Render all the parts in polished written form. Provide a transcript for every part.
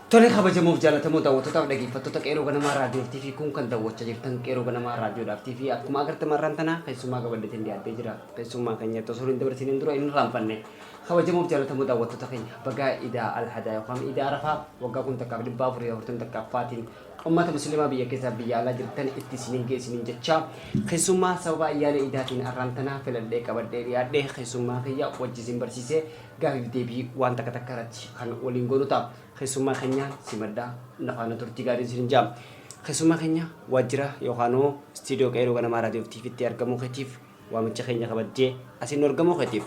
Tole kabajamuuf jaallatamoo daawwattoota dhaggeeffattoota qeeroo ganamaa raadiyoo TV kun kan daawwachaa jirtan qeeroo ganamaa raadiyoodhaaf TV akkuma agartan marraan tana keessummaa gaballateen dhiyaatee jira keessummaa keenya osoo hin dabarsin dura inni raanfanne kabajamuuf jaallatamoo daawwattoota keenya bagaa idaa alhadaa yookaan idaa arafaa waggaa kun takkaaf dhibbaa afurii afurtan takkaaffaatiin ummata musliimaa biyya keessaa biyya alaa jirtan itti isiniin geessiniin jecha keessummaa sababa ayyaana idaatiin arraan tana filadhee qabadhee dhiyaadhee keessummaa kiyya wajjisiin barsiisee gaaffii deebii waan takka takka irratti kan waliin godhuta. Keessummaa keenya simaddaa nafaana turtii gaarii isin jaam. Keessummaa keenya waajjira yookaanoo istiidiyoo qeeroo ganamaa raadiyoo TV'tti argamuu keetiif waamicha keenya kabajjee asiin argamuu keetiif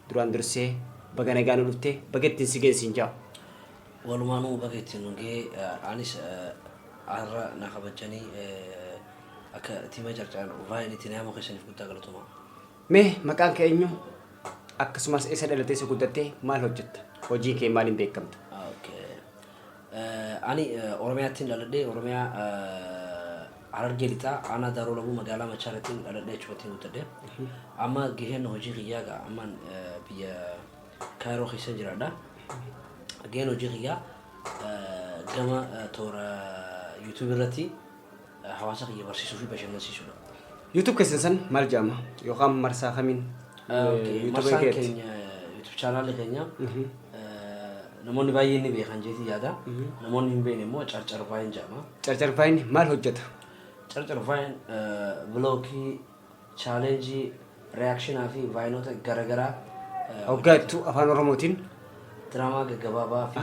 duraan dursee baga nagaan dhuftee baga ittiin si geessin jaam. Walumaanuu baga ittiin dhugee anis har'a na kabajanii akka tiima carcaan vaayini ittiin yaamuu keessaniif guddaa galatuma. Mee maqaan keenyu akkasumas isa dhalatee si guddattee maal hojjetta? Hojii kee maaliin beekamta? Ani Oromiyaattiin dhaladhee Oromiyaa Harargee lixaa aanaa Daaroo Labuu magaalaa Machaaratiin dhaladhee achumattiin guddadhee amma gaheen hojii kiyyaa ammaan biyya Kaayiroo keessa jiraadha. Gaheen hojii kiyyaa gama toora YouTube irratti hawaasa kiyya barsiisuu fi bashannansiisuudha. YouTube keessan maal jedhama yookaan marsaa kamiin? Marsaan keenya YouTube chaanaalii keenya namoonni baay'een ni beekan jeetii yaada. Namoonni hin beekne immoo carcarfaayin jedhama. Carcarfaayin maal hojjeta? Carcarfaayin vloogii, chaalenjii, reakshinaa fi vaayinoota garaagaraa hoggaattu afaan Oromootiin diraamaa gaggabaabaa fi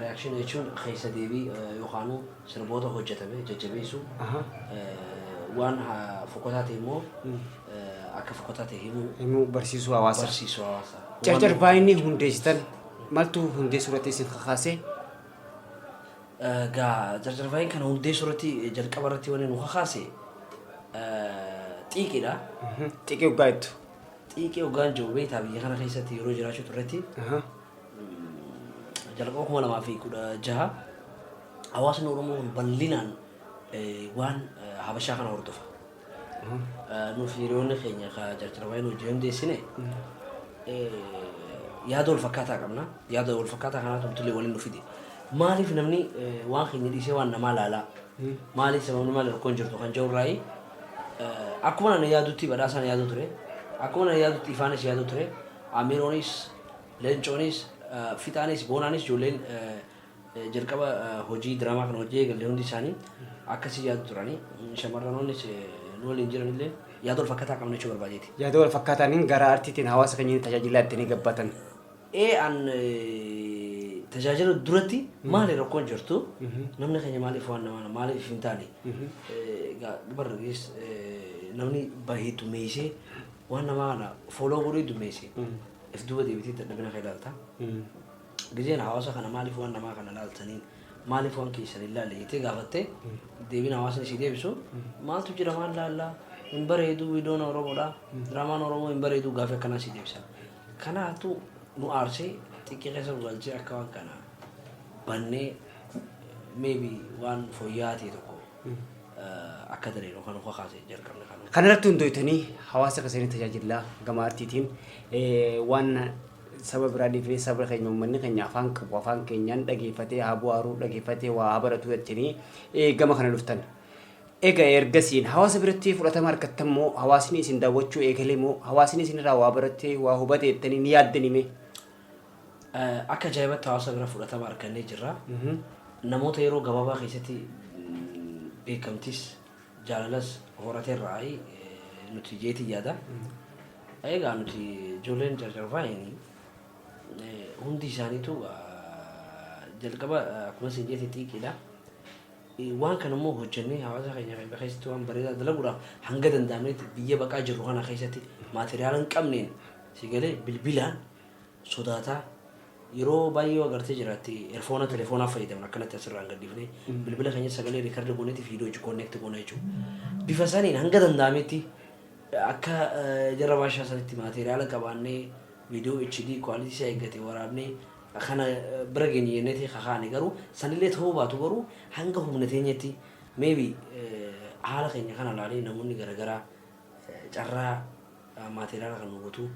reakshin jechuun keessa deebii yookaan sirboota hojjetame jajjabeessu waan fokotaa ta'e immoo akka fokotaa ta'e himuu barsiisuu hawaasa. Barsiisuu hawaasa. Carcarfaayinni hundeessitan maaltu hundeessuu irratti isin kakaase? Carcarfaayin kana hundeessuu irratti jalqaba irratti waan nu kakaase xiiqiidha. Xiiqii hoggaa jettu? Xiiqii hoggaan jiru beektaa biyya kana keessatti yeroo jiraachuu turretti jalqaba 2016 hawaasni Oromoo bal'inaan waan Habashaa kana hordofa. Nuuf hiriyoonni keenya carcarfaayin hojii hundeessine yaada wal fakkaataa qabna. Yaada wal fakkaataa kanaatu tullee waliin nu fide. Maaliif namni waan keenya dhiisee waan namaa laalaa? Maaliif sababni maal rakkoon jirtu kan jiru raayii? Akkuma nana yaadutti badhaasaan yaadu ture. Akkuma nana yaadutti ifaanis yaadu ture. Amiroonis, Leencoonis, Fixaanis, Boonaanis ijoolleen jalqaba hojii diraamaa kana hojii eegalee hundi isaanii akkasii yaadu turanii. Shamarranoonnis nu waliin jiranillee yaada wal fakkaataa qabna jechuu barbaadeeti. Yaada wal fakkaataatiin gara artiitiin hawaasa keenya tajaajila itti gabbatan. An tajaajila duratti maali rakkoon jirtu namni keenya maaliif waan namaa maaliif hin taane barrees namni bahee dummeessee waan namaa kana fooloo godhee dummeessee if duuba deebitee dadhabina kan ilaalta. Gizeen hawaasa kana maaliif waan namaa kana ilaaltaniin maaliif waan keessan ilaalle jettee gaafattee deebiin hawaasni si deebisu maaltu jira maal laallaa hin bareedu wiidoon Oromoodha diraamaan Oromoo hin bareedu gaafa akkanaa si deebisan. Kanaatu nu aarsee xiqqee keessa galchee akka waan kana bannee maybe waan fooyya'aa ta'e tokko akka dareenu kan kakaasee jalqabne kana. Kanarratti hundootanii hawaasa keessanii tajaajila gama artiitiin waan saba biraa dhiifnee saba keenya uummanni keenya afaan qabu afaan keenyaan dhageeffatee haa bu'aaruu dhageeffatee waa baratu jettanii gama kana dhuftan. Egaa ergasiin hawaasa biratti fudhatama argattan moo hawaasni isin daawwachuu eegalee moo hawaasni isin irraa waa barattee waa hubate jettanii ni yaaddanime? Akka ajaa'ibatti hawaasa bira fudhatama argannee jirra. Namoota yeroo gabaabaa keessatti beekamtis jaalalas horatee irraa nuti jeetii yaada. Egaa nuti ijoolleen carcarfaayin hundi isaaniitu jalqaba akkuma isin jeetii xiiqiidha. Waan kana immoo hojjennee hawaasa keenya keessatti waan bareedaa dalaguudhaaf hanga danda'amnetti biyya baqaa jirru kana keessatti maatiriyaala hin qabneen si galee bilbilaan sodaataa yeroo baay'ee agartee jiraatti eerfoona telefoonaa fayyadaman akkanatti asirraa hin gaddifne bilbila keenya sagalee riikardi goonetti viidiyoo hojii konneekti goona jechuudha. Bifa saniin hanga danda'ametti akka jarra baashaa sanitti maatiriyaala qabaannee viidiyoo HD kwaalitii isaa eeggate waraabnee kana bira geenye yenneeti kakaane garuu sanillee ta'uu baatu garuu hanga humna teenyetti maybe haala keenya kana laalee namoonni garaagaraa carraa maatiriyaala kan nu guutuu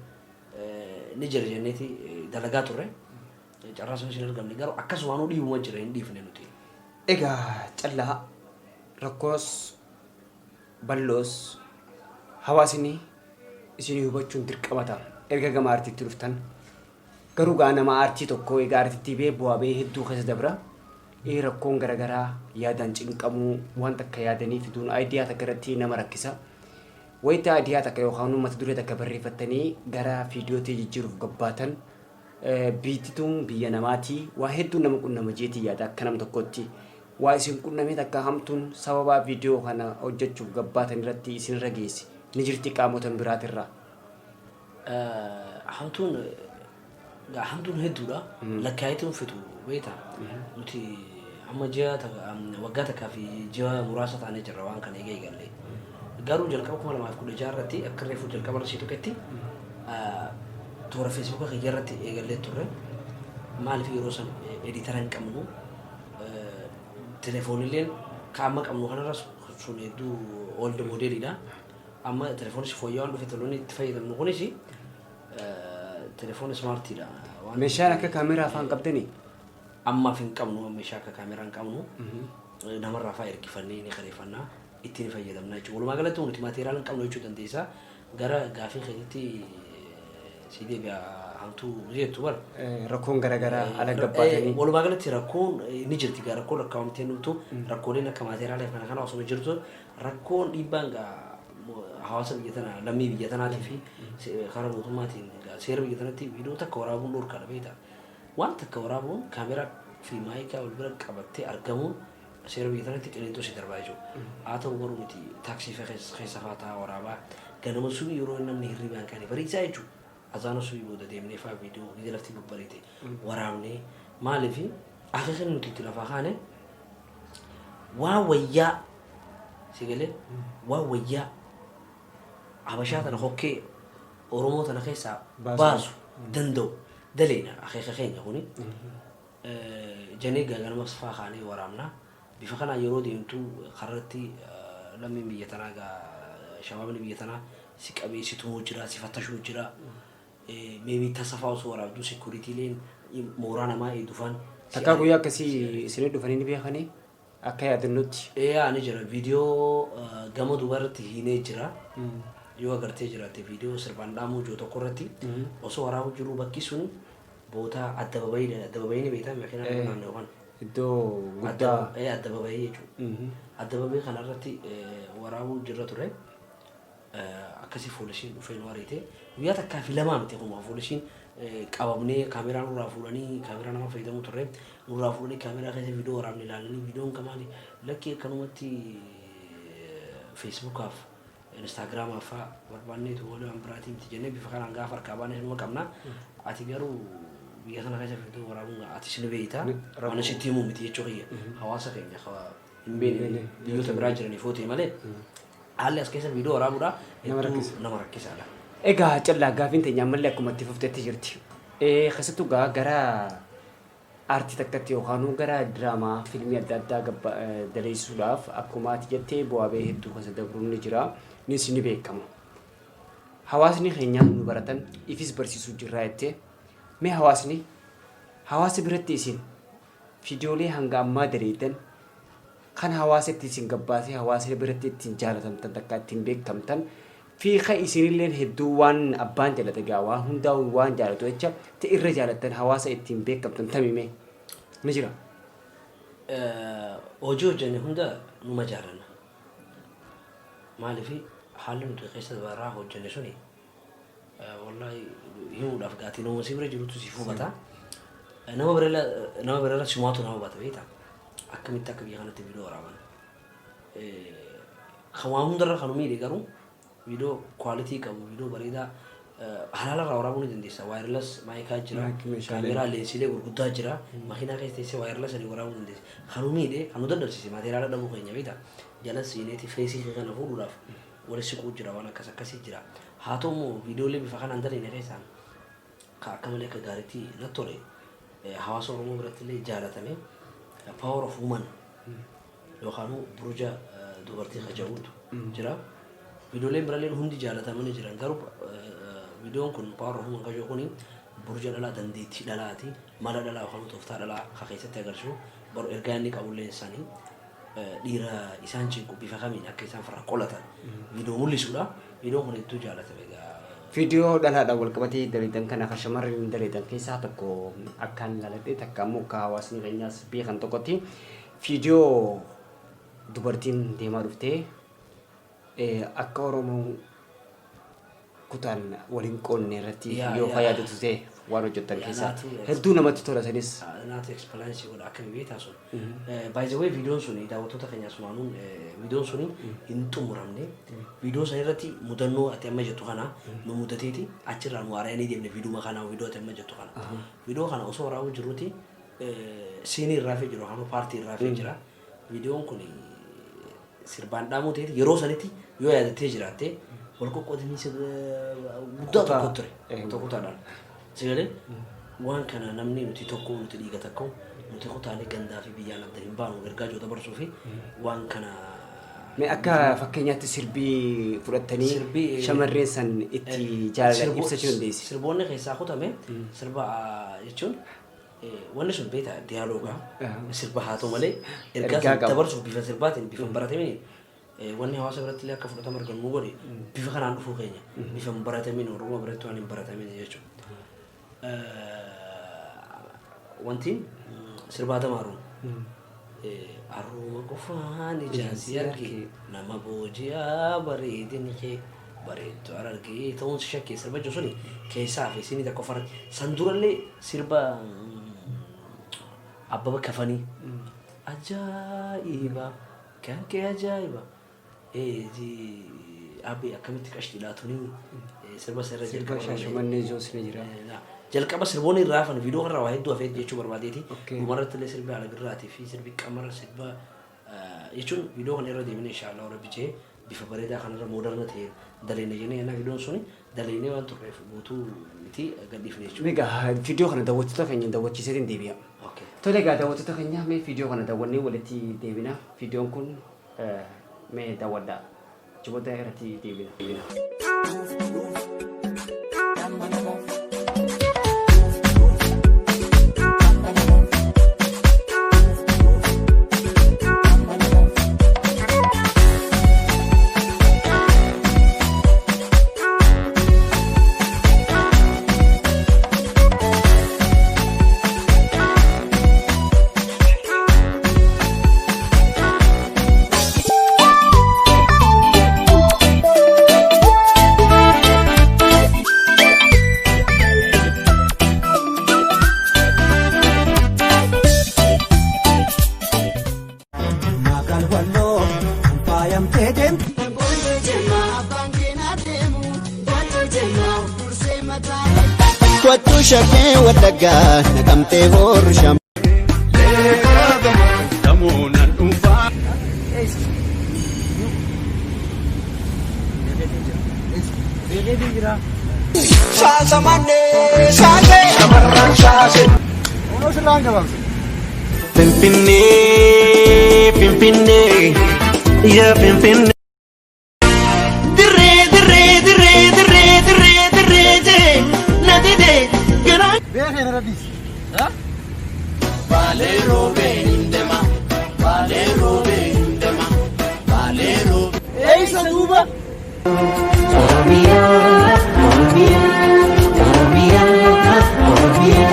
ni jira jenneeti dalagaa turre. carraa sun isin argamne garuu akkasumaan dhiibuma jira hin dhiifne nuti. Egaa callaa rakkoos bal'oos hawaasni isin hubachuun dirqama ta'a. Erga gama aartiitti dhuftan garuu gaa nama aartii tokko egaa aartiitti bee bu'aa bee hedduu keessa dabra. Rakkoon garaagaraa yaadaan cinqamuu wanta akka yaadanii fiduun aayidiyaa takka irratti nama rakkisa. Wayita aayidiyaa takka yookaan uummata duree takka barreeffattanii gara viidiyootii jijjiiruuf gabbaatan biitituun biyya namaatii waa hedduu nama qunnama jeetii yaada akka nama tokkotti. Waa isin qunnamee takka hamtuun sababa viidiyoo kana hojjechuuf gabbaatan irratti isinirra geessi ni jirti qaamota biraatirraa. Hamtuun hedduudha. Lakkaa'ituun fitu beektaa nuti amma waggaa takkaa fi ji'a muraasa taanee jirra waan kana eegalle. Garuu jalqaba 2016 irratti akka reefuu jalqaba irratti tokkotti toora feesbuuka kiyya irratti eegallee turre. Maaliif yeroo san editara hin qabnu telefoonilleen ka amma qabnu kanarra sun hedduu old modeelidha. Amma telefoonis fooyya'aan dhufe toloonni itti fayyadamnu kunis telefoon smartiidha. Meeshaan akka kaameraa afaan qabdanii? Ammaaf hin qabnu meeshaa akka kaameraa hin qabnu. Namarraa fa'aa ergifannee ni kareeffannaa ittiin fayyadamna jechuudha. Walumaa galatti nuti maateriyaala hin qabnu jechuu dandeessa. Gara gaafii keenyatti si deebi'a hamtuu jettu bara. Rakkoon garaagaraa ala gabbaatanii. Walumaa galatti rakkoon ni jirti gaa rakkoon lakkaa'amtee nutu rakkooleen akka maateriyaala kana kana osoo jirtu rakkoon dhiibbaan hawaasa biyya tanaa lammii biyya tanaatii fi karaa mootummaatiin seera biyya tanaatti viidiyoo takka waraabuun dhorkaadha beektaa. Waan takka waraabuun kaameraa fi maayikaa wal bira qabattee argamuun seera biyya tanaatti qilleensoo si darbaa jechuudha. Haa ta'u garuu miti taaksii keessa fa'aa taa'aa waraabaa ganama subii yeroo namni hirribaan kaane bariisaa jechuudha. Azaana subii booda deemnee fa'aa viidiyoo biyya lafti babbareete waraabnee maaliif akka nuti itti lafaa kaane waan wayyaa si galee waan wayyaa habashaa tana hokkee Oromoo tana keessaa baasu danda'u daleedha akeeka keenya kuni. Jennee ganama fa'aa kaanee waraabnaa. Bifa kanaan yeroo deemtu karratti lammiin biyya tanaa shabaabni biyya tanaa si qabee si tumuu jira si fattashuu jira. Meebii tasafaa osoo waraabduu sekuritiileen mooraa namaa eeduufaan. Takkaa guyyaa akkasii isin dhufanii ni beekanii akka yaadannutti. Ani jira viidiyoo gama dubarratti hiinee jira. Yoo agartee jiraate viidiyoo sirbaan dhaamuu jiru tokko irratti osoo waraabuu jiru bakki sun boota addababayii beektaa makiinaa naannoo iddoo guddaa addababayii jechuudha. Addababayii kanarratti waraabuu jirra ture. Akkasii foolisiin dhufee nu ariite guyyaa takkaa fi lamaa miti kun foolisiin qabamnee kaameraa nurraa fuudhanii kaameraa nama fayyadamuu turre nurraa fuudhanii kaameraa keessa viidiyoo waraabne ilaalanii viidiyoon kamaali lakkii akkanumatti feesbuukaaf Instagramaa fa'aa barbaanneetu walii waan biraatiin itti jennee bifa kanaan gaafa harkaa baanee numa qabna. Ati garuu biyya kana keessa viidiyoo waraabuun ati sin beeytaa waan asitti himuu miti jechuu kiyya hawaasa keenya hin beekne biyyoota biraa jiraniif ootee malee haalli as keessa viidiyoo waraabuudha nama rakkisaadha. Egaa callaa gaafiin teenya ammallee akkuma itti fufteetti jirti. Keessattuu gara aartii takkatti yookaan gara diraamaa fiilmii adda addaa daleessuudhaaf akkuma ati jettee bu'aa bahee hedduu keessa dabruun ni jira. Nis ni beekama. Hawaasni keenya nu baratan ifis barsiisuu jirraa jettee mee hawaasa biratti isin viidiyoolee hanga ammaa daleedan kan hawaasatti isin gabbaasee hawaasa biratti ittiin jaalatamtan takka ittiin beekamtan fi kan isinillee hedduu waan abbaan jaalate gaa waan hundaa waan jaalatu jecha ta'e irra jaalatan hawaasa ittiin beekamtan tamime ni jira. Hojii hojjenne hunda numa jaalanna. Maaliif haalli nuti keessa baraa hojjenne suni wallahi himuudhaaf gaatii nama si bira jirutu si fufata. Nama bira simaatu nama bata beektaa. Akkamitti akka biyya kanatti viidiyoo waraaban. Kan waan hundarra kan miidhe garuu viidiyoo kwaalitii qabu viidiyoo bareedaa halaalarraa waraabuu ni dandeessa. Waayirlas maayikaa jira kaameraa leensiilee gurguddaa jira makiinaa keessa teessee waayirlas ani waraabuu dandeessa. Kan miidhe kan nu dadhabsiise maateriyaala dhabuu keenya beektaa. Jala siineeti feesii kana fuudhuudhaaf walitti siquu jira waan akkasii jira. Haa ta'u immoo viidiyoolee bifa kanaan daleene keessaan akka malee akka gaariitti natti tole. Hawaasa Oromoo biratti illee jaalatame. Power of woman yookaan buruja dubartii kajaa'uutu jira. Viidiyooleen biraaleen hundi jaalatamanii jiran garuu viidiyoon kun power of woman kajaa'u kuni burja dhalaa dandeettii dhalaati mala dhalaa yookaan tooftaa dhalaa haa keessatti agarsiisu baru ergaa inni qabullee isaanii dhiira isaan cinqu bifa kamiin akka isaan farra qolatan viidiyoo mul'isuudha. Viidiyoon kun hedduu jaallatame egaa. Viidiyoo dhalaadhaan wal qabatee daleedan kana kan shamarreen daleedan keessaa tokko akkaan ilaaladhee takka ammoo akka hawaasni keenyaas biyya kan tokkotti viidiyoo dubartiin deemaa dhuftee akka Oromoo kutaan waliin qoonne irratti yoo fayyadatu ta'e waan hojjetan keessaa hedduu namatti tola sanis. Naati experience godha akka beektaa sun. By the way viidiyoon suni daawwattoota keenya sumaanuun viidiyoon suni hin xumuramne viidiyoo san irratti mudannoo ati amma jettu kana nu mudateeti achirraa nu aaranii deemne viidiyoo kana viidiyoo ati amma jettu kana. Viidiyoo kana osoo raawwu jiruuti siinii irraa fi jiru hamma paartii irraa fi jira. Viidiyoon kun sirbaan dhaamuu ta'eeti yeroo sanitti yoo yaadattee jiraatte wal qoqqoodanii guddaa tokko ture tokko taadhaan. Sagalee waan kana namni nuti tokko nuti dhiiga tokko nuti kutaalee gandaa fi biyyaan adda hin baanu ergaa joota barsuu fi waan kana. Mee akka fakkeenyaatti sirbii fudhattanii shamarreen san itti jaalala ibsachuu dandeessi. Sirboonni keessaa kutame sirba jechuun wanni sun beektaa diyaaloogaa sirba haa ta'u malee ergaa dabarsuuf bifa sirbaatiin bifa baratameen wanni hawaasa biratti illee akka fudhatama argannu godhe bifa kanaan dhufuu keenya bifa baratameen Oromoo biratti waan hin baratameen jechuudha. Wanti sirbaa tamaaruun arruma qofaan ijaansi argee nama booji'aa bareedin kee bareeddu argee ta'uun si shakkee sirba jechuun keessaa fi isinii tokko farra san durallee sirba Abbaba Kafanii ajaa'iba kan kee ajaa'iba abbi akkamitti qashtiidhaa tuni sirba sirra jalqaba shaashumannee joos ni jira. Jalqaba sirboonni irraa hafan viidiyoo kanarraa waa hedduu hafee jechuu barbaadeeti. Dhumarratti illee sirbi haala birraatii fi sirbi qamara sirba jechuun viidiyoo kana irra deemnee inshaallah warra bijee bifa bareedaa kanarra moodarna ta'e daleenne jennee yana viidiyoon suni daleennee waan turreef guutuu miti gadhiifne jechuudha. Egaa viidiyoo kana daawwattoota keenya daawwachiiseetiin deebi'a. Tole egaa daawwattoota keenya mee viidiyoo kana daawwannee walitti deebina. Viidiyoon kun mee daawwadhaa. Jiboota irratti deebina. Kwatu shake wadaga nakamte horusham tamunan ufa Shasa mane shase kamarran shase ono selanga bang pimpinne pimpinne ya pimpinne Valero bendema, Valero bendema, Valero. Ei, Saduba! Oromia, Oromia, Oromia, Oromia.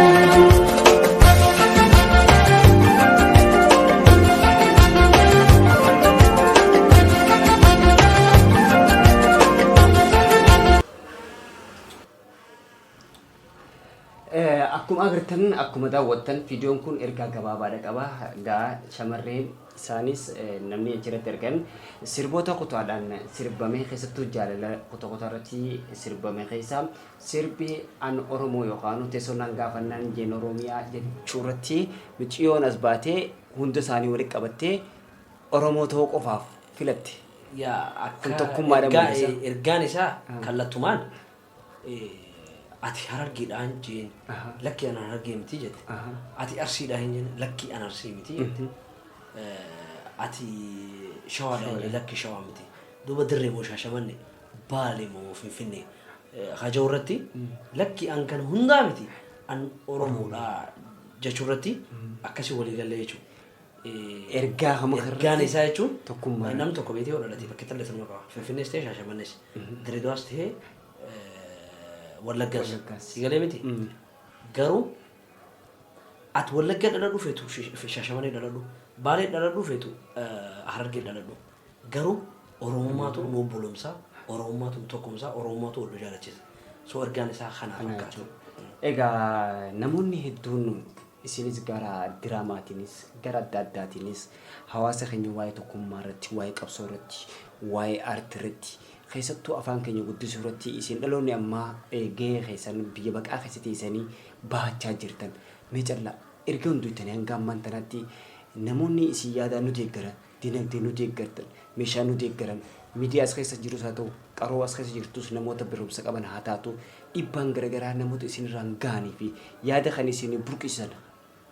Akkuma agartan akkuma daawwattan viidiyoon kun ergaa gabaabaadha qaba. Gaa shamarreen isaanis namni achirratti argan sirboota kutaadhaan sirbamee keessattuu jaalala kutaa irratti sirbame keessaa sirbi an Oromoo yookaan teessonaan gaafannaan jeen Oromiyaa jechuurratti micciyoon as baatee hunda isaanii walitti qabattee Oromoo ta'uu qofaaf filatte. Kun tokkummaadhaan ergaan isaa kallattumaan ati harargeedhaan jeen lakki an harargee miti jette ati arsiidhaan jeen lakki an arsii miti jette ati shawaadhaan jeen lakki shawaa miti duuba dirree moo shaashamanne baale moo finfinnee hajaurratti lakki an kan hundaa miti an oromoodha jechuurratti akkasii walii galee jechuudha. Ergaa hama ergaan isaa jechuun tokkummaa namni tokko beetee hodhadhatee bakka itti illee qaba. Finfinnees ta'e Shaashamannees Dirreedawaas ta'e Wallaggaas si galee miti. Garuu ati Wallaggaa dhaladhu feetu Shaashamannee dhaladhu Baalee dhaladhu feetu Harargee dhaladhu garuu Oromummaatu nu bolomsaa Oromummaatu tokkumsaa Oromummaatu wal jaalachiisa. So ergaan isaa kana fakkaatu. Egaa namoonni hedduun isinis gara diraamaatiinis gara adda addaatiinis hawaasa keenya waa'ee tokkummaa irratti waa'ee qabsoo irratti waa'ee aartii irratti keessattuu afaan keenya guddisuu irratti isin dhaloonni ammaa gahee keessan biyya baqaa keessatti isanii baachaa jirtan mee callaa erga hunduuttanii hanga ammaan tanatti namoonni isin yaadaan nuti eeggaran dinagdee nuti eeggartan meeshaa nuti eeggaran miidiyaa as keessa jirus haa ta'u qaroo as keessa jirtus namoota barumsa qaban haa taatu dhiibbaan garaagaraa namoota isinirraan gahanii fi yaada kan isin burqisan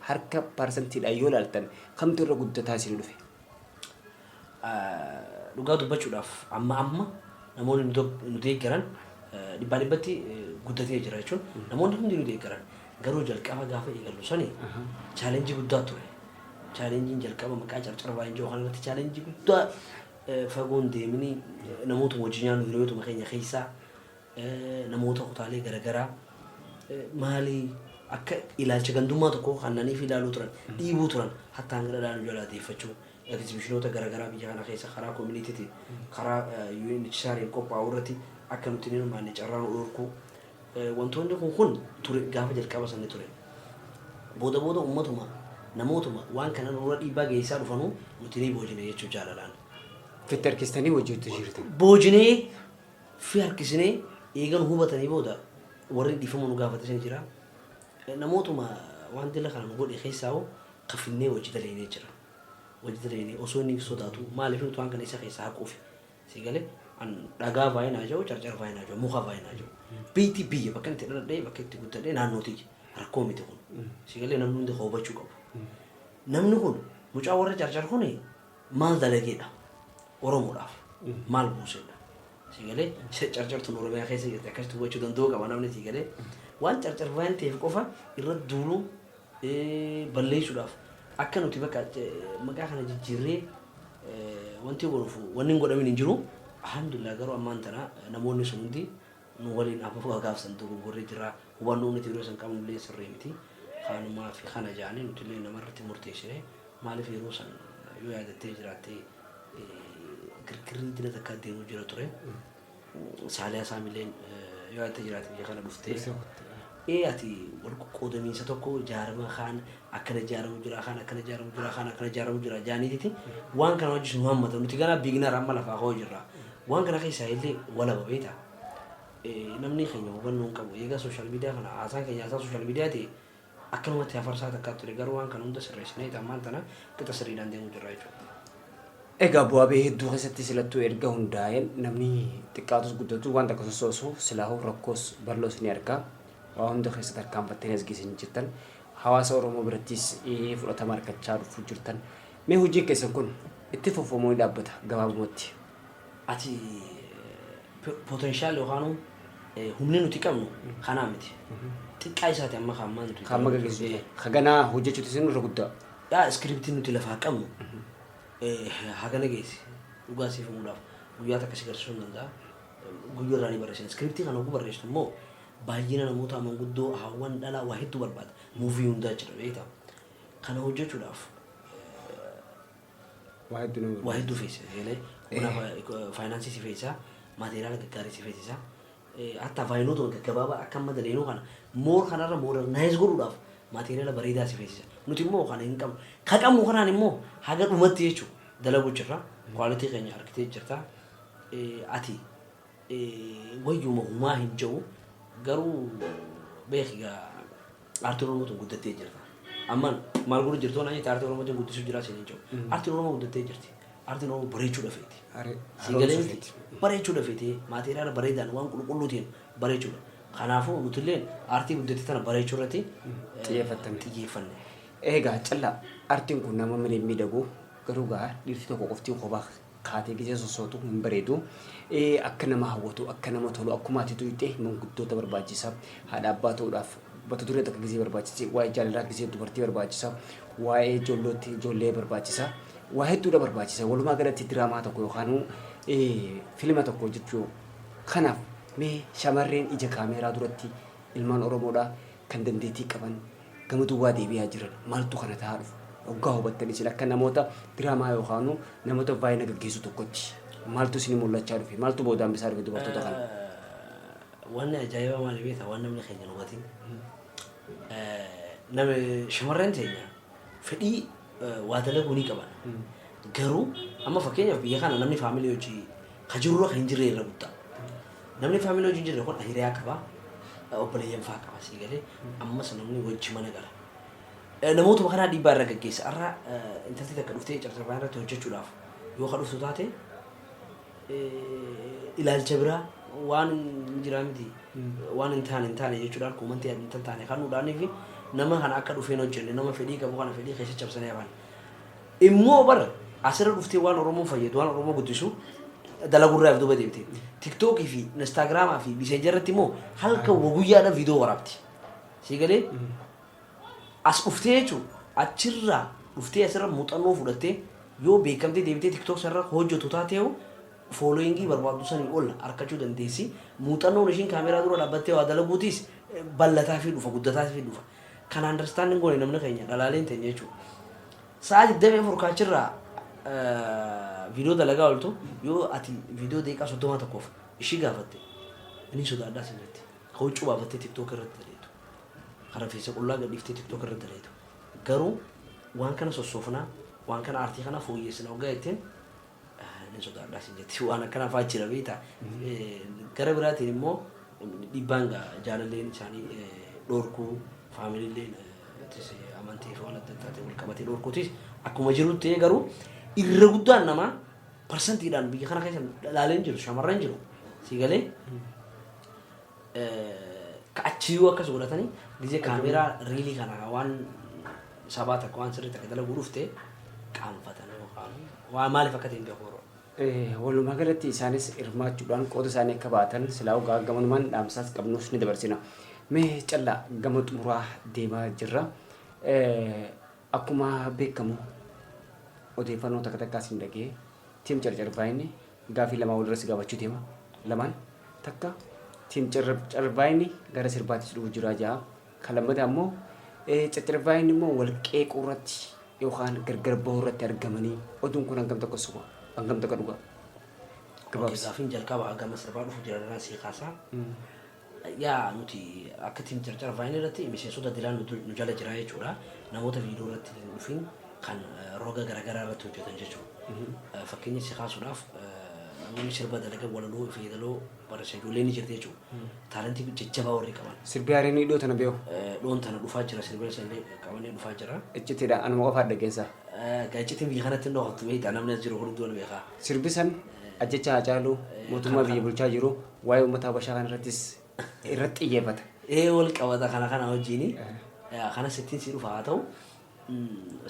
harka parsantiidhaan yoo ilaaltan kamtu irra guddataa isin dhufe? Dhugaa dubbachuudhaaf amma namoonni nuti eeggaran dhibbaa dhibbatti guddatee jira jechuun namoonni hundi nuti eeggaran garuu jalqaba gaafa eegallu sani chaalenjii guddaa ture. Chaalenjiin jalqaba maqaa carcarabaa hin jiru kanarratti chaalenjii guddaa fagoon deemanii namoota wajjinaan hiriyootuma keenya keessaa namoota kutaalee garaagaraa maalii akka ilaalcha gandummaa tokko kannaniif ilaaluu turan dhiibuu turan hatta hanga dhadhaan jalaa deeffachuu egzibishinoota garaagaraa biyya kana keessa karaa koominitiitiin karaa UNHCR'n qophaa'u irratti akka nuti ni hirmaanne carraan dhorkuu wantoonni kun ture gaafa jalqaba sanni ture. Booda uummatuma namootuma waan kana nurra dhiibbaa geessaa dhufanuu nuti ni boojine jechuu jaalalaan. Fitti harkistanii hojjetu jirtu. Boojinee fi harkisnee eegan hubatanii booda warri dhiifama nu gaafatanii jira. Namootuma waan dila kana nu godhe keessaa hoo kafinnee hojii daleenee jira. Hojii daleenee osoo inni sodaatu maaliif nuti waan kana isa keessaa haquufi. Si galee an dhagaa baay'inaa jiru carcar baay'inaa jiru muka baay'inaa jiru. Biitti biyya bakka itti dhaladhee bakka itti guddadhee naannootii rakkoo miti kun. Si galee namni hundi hubachuu qabu. Namni kun mucaa warra carcar kun maal dalageedha Oromoodhaaf maal buusedha. Si galee carcartuun Oromiyaa keessa jirti akkasitti hubachuu danda'uu qaba namni si galee waan carcar baay'een ta'eef qofa irra duuluu balleessuudhaaf akka nuti bakka maqaa kana jijjiirree wanti godhuuf wanni hin godhamin hin jiru. Alhamdulillah garuu ammaan tana namoonni sun hundi nu waliin abbaa gaafsan dogoggorree jira hubannoo nuti yeroo san qabnu illee sirrii miti. Kaanumaa fi kana jaanii nuti illee namarratti murteessine maaliif yeroo san yoo yaadattee jiraattee girgirri dina takka deemuu jira ture. Saaliyaa Saamileen yoo yaadattee jiraatte biyya kana dhuftee ati wal qoqqoodamiinsa tokko jaarama kaan akkana jaaramu jira kaan akkana jaaramu jira kaan akkana jaaramu jira jaaniiti waan kana wajjin nu hammata nuti gana biigina ramma lafaa hoo jirra waan kana keessaa illee walaba beeta namni keenya hubannoo qabu egaa sooshaal miidiyaa kana haasaan keenya haasaa sooshaal miidiyaa ta'e akkanumatti afarsaa takka ture garuu waan kana hunda sirreessinee ammaan tana qixa sirriidhaan deemuu jirra jechuudha. Egaa bu'aa bahee hedduu keessatti silattuu erga hundaa'een namni xiqqaatus guddatu waan takka sossoosu silaahuu rakkoos bal'oos ni argaa. Waa hunda keessatti harkaanfattanii as geessan jirtan hawaasa Oromoo birattis fudhatama argachaa dhufuu jirtan. Mee hojiin keessan kun itti fufamuu ni dhaabbata gabaabumatti. Ati potenshaal yookaan humni nuti qabnu kanaa miti. Xiqqaa isaati amma kaammaa nuti. Kaamma gaggeessu. Haganaa hojjechuuti isin irra guddaa. Yaa iskiriptii nuti lafaa qabnu hagana geessi dhugaa siif himuudhaaf guyyaa takka si garsiisuu hin danda'a. Guyyoo irraa ni barreessan iskiriptii kana oguu barreessu immoo baay'ina namoota manguddoo hawwan dhalaa waa hedduu barbaada. Muuvii hundaa jira beektaa. Kana hojjechuudhaaf waa hedduu feesa. Faayinaansii si feesa, maateriyaala gaggaarii si feesisa. Hatta faayinoota gaggabaabaa akka amma daleenuu kana moor kanarra moodernaayis godhuudhaaf maateriyaala bareedaa si feesisa. Nuti immoo kana hin qabnu. Ka qabnu kanaan immoo haga dhumatti jechuudha dalaguu jirra. Kwaalitii keenya argitee jirta. Ati wayyuma humaa hin jiru. Garuu beekigaa aartiin Oromoo guddattee jirta. Amma maal godhu jirtu waan aartiin Oromoo guddisuu jira siin jiru. Aartiin Oromoo guddattee jirti. Aartiin Oromoo bareechuu dhafeeti. Siigalee bareechuu dhafeeti. Maateriyaala bareedaan waan qulqulluutiin bareechuudha. Kanaafuu nuti illee aartii guddattee tana bareechuu irratti xiyyeeffanne. Egaa callaa aartiin kun nama miidhagu garuu gaa dhiirti tokko qoftiin kophaa kaatee gisee sossootu hin bareedu. Akka nama hawwatu akka nama tolu akkuma ati tuyxee manguddoota barbaachisa haadha abbaa ta'uudhaaf bata duree takka gisee barbaachisa waa'ee jaalalaa gisee dubartii barbaachisa waa'ee ijoollee barbaachisa waa hedduudha barbaachisa walumaa galatti diraamaa tokko yookaan fiilma tokko jechuu kanaaf mee shamarreen ija kaameeraa duratti ilmaan Oromoodhaa kan dandeettii qaban gama duwwaa deebi'aa jiran maaltu kana ta'aa dhufu waggaa hubattanii isin akka namoota diraamaa yookaan namoota baay'ina gaggeessu tokkotti maaltu isin mul'achaa dhufe maaltu boodaan bisaa dhufe dubartoota kana. Waan ajaa'iba maali beektaa waan namni keenya nu hubatin nama shamarreen teenya fedhii waa dalaguu ni qaban garuu amma fakkeenyaaf biyya kana namni faamilii hojii kajurura kan hin jirre irra guddaa namni faamilii hojii hin jirre kun hiriyaa qaba obboleeyyan fa'aa qaba sii galee ammas namni wajji mana gara namoota kanaa dhiibbaa irra gaggeessa har'a intalli takka dhuftee carcarraa irratti hojjechuudhaaf yoo ka dhuftu taate ilaalcha biraa waan jiraa miti waan hin taane jechuudhaan kuumantii hin taane kanuudhaanii fi nama kana akka dhufeen hojjenne nama fedhii qabu kana fedhii keessa cabsanii hafan immoo bara asirra dhuftee waan Oromoo fayyadu waan Oromoo guddisu dalagurraaf duuba deemte TikTok fi Instagram fi Messenger irratti immoo halka guyyaadhaan viidiyoo waraabti sii galee as dhuftee jechuun achirraa dhuftee asirra muuxannoo fudhattee yoo beekamtee deemtee TikTok sarara hojjetu taateewu followingii barbaadu sanii ol harkachuu dandeessi muuxannoon ishiin kaameeraa dura dhaabbattee waa dalaguutis ballataa fi dhufa guddataa fi dhufa kan understanding goone namni keenya dhalaaleen teenya jechuudha. Sa'aatii 24 kaachirraa viidiyoo dalagaa ooltu yoo ati viidiyoo deeqaa 31 ishii gaafatte inni sodaadhaa sirriitti hawwachuu baafattee TikTok irratti daleetu karaa feesa qullaa gadhiiftee TikTok irratti daleetu garuu waan kana sossoofnaa waan kana aartii kana fooyyessina waggaa ittiin ni sodaadhaa sirriitti waan akkana faachira beektaa gara biraatiin immoo dhiibbaan jaalalleen isaanii dhorkuu faamiliileen amantii fi waan adda addaatti wal qabatee dhorkuutis akkuma jirutti garuu irra guddaan namaa parsantiidhaan biyya kana keessa ilaaleen jiru shamarran jiru sii galee ka'achiyyuu akkas godhatanii gisee kaameeraa riilii kana waan sabaa takka waan sirrii takka dalaguu dhuftee qaanfatan yookaan waan maaliif akka ta'e beeku yeroo. Walumaa galatti isaanis hirmaachuudhaan qooda isaanii akka baatan silaa ogaa gamanumaan dhaamsaas qabnuus ni dabarsina. Mee callaa gama xumuraa deemaa jirra. Akkuma beekamu odeeffannoo takka takkaas hin dhagee tiim carcarbaayini gaafii lamaa walirratti gaafachuu deema lamaan takka tiim carcarbaayini gara sirbaattis dhufu jira ja'a kan lammataa immoo carcarbaayini immoo wal qeequu irratti yookaan gargar bahuu irratti argamanii oduun kun hangam tokko suba hangam tokko dhugaa. Gaafiin jalqaba gama sirbaa dhufu jira sii kaasaa. Yaa nuti akka tiim carcarbaayini irratti miseensota dilaan nu jala jira jechuudha namoota viidiyoo irratti dhufin kan roga garagaraa irratti hojjetan jechuudha. Fakkeenya si kaasuudhaaf namoonni sirba dalagaa walaloo fi yeedaloo barreessan ijoollee ni jirti jechuudha. Taalentii jajjabaa warri qaban. Sirbi haareen dhiyoo tana beeku. Dhoon tana dhufaa jira sirbi illee qabanii dhufaa jira. Iccitiidha anuma qofaa dhaggeessaa. Gaaccitiin biyya kanatti hin dhooftu beektaa namni as jiru hunduu wal beekaa. Sirbi san ajjecha Hacaaluu mootummaa biyya bulchaa jiru waa'ee uummata Habashaa kana irrattis irratti xiyyeeffata. Wal qabata kana wajjini kana sittiin si dhufa haa ta'u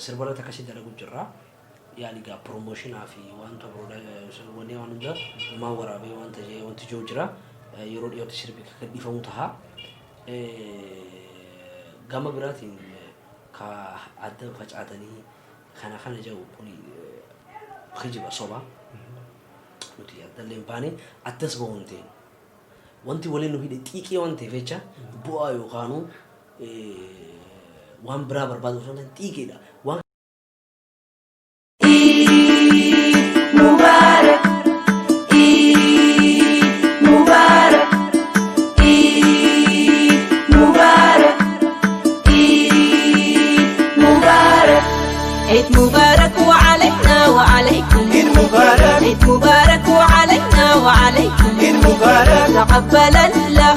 sirbarata akkasii dalagu jirra. Yaani gaa promotionaa fi wanta wanni waan hunda maa waraabee wanti jiru jira yeroo dhiyootti sirbi gadhiifamu ta'a. Gama biraatiin ka adda facaatanii kana jiru kun kijiba soba nuti addallee baanee addas bahuun ta'e wanti waliin nu hidhe xiiqee waan ta'eef jecha bu'aa yookaanuu waan biraa barbaadu osoo hin xiiqeedha. Mubarak, Mubarak, Mubarak, Mubarak. عيد مبارك وعلينا وعليكم عيد مبارك عيد مبارك وعلينا وعليكم عيد مبارك تقبل الله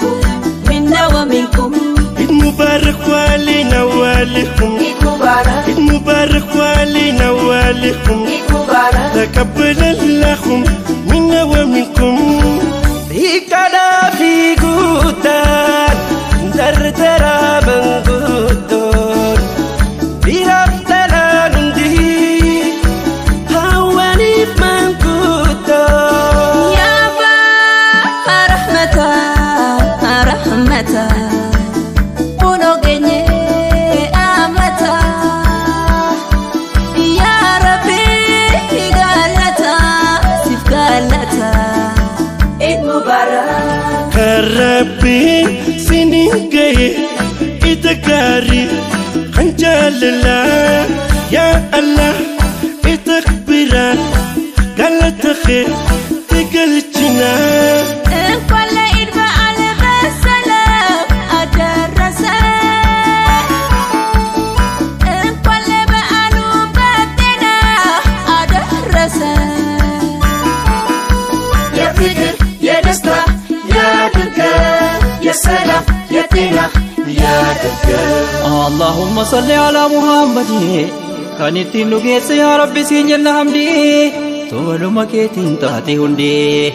منا ومنكم عيد مبارك وعلينا وعليكم عيد مبارك عيد مبارك وعلينا وعليكم عيد مبارك تقبل الله منا ومنكم هيكنا في قوتان دردرا من قوتون برفتنا نندي هواني من قوتون قاري خنجال الله يا الله اتخبرا قالت خير تقلتنا كل عيد على بالسلام أدرسه كل بقالو بدنا أدرسه يا فكر يا دستا يا دكا يا سلام يا تينا يا دكا اللهم صل على محمد كانت نجيس يا ربي سينجنا حمدي تولو مكيتين تاتي هندي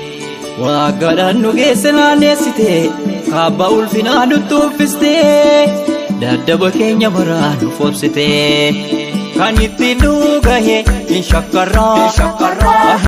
وقال نجيس نانيستي خابا الفنا نتوفستي دادب كينيا مران فوبستي كانت نوغاهي إن شكرا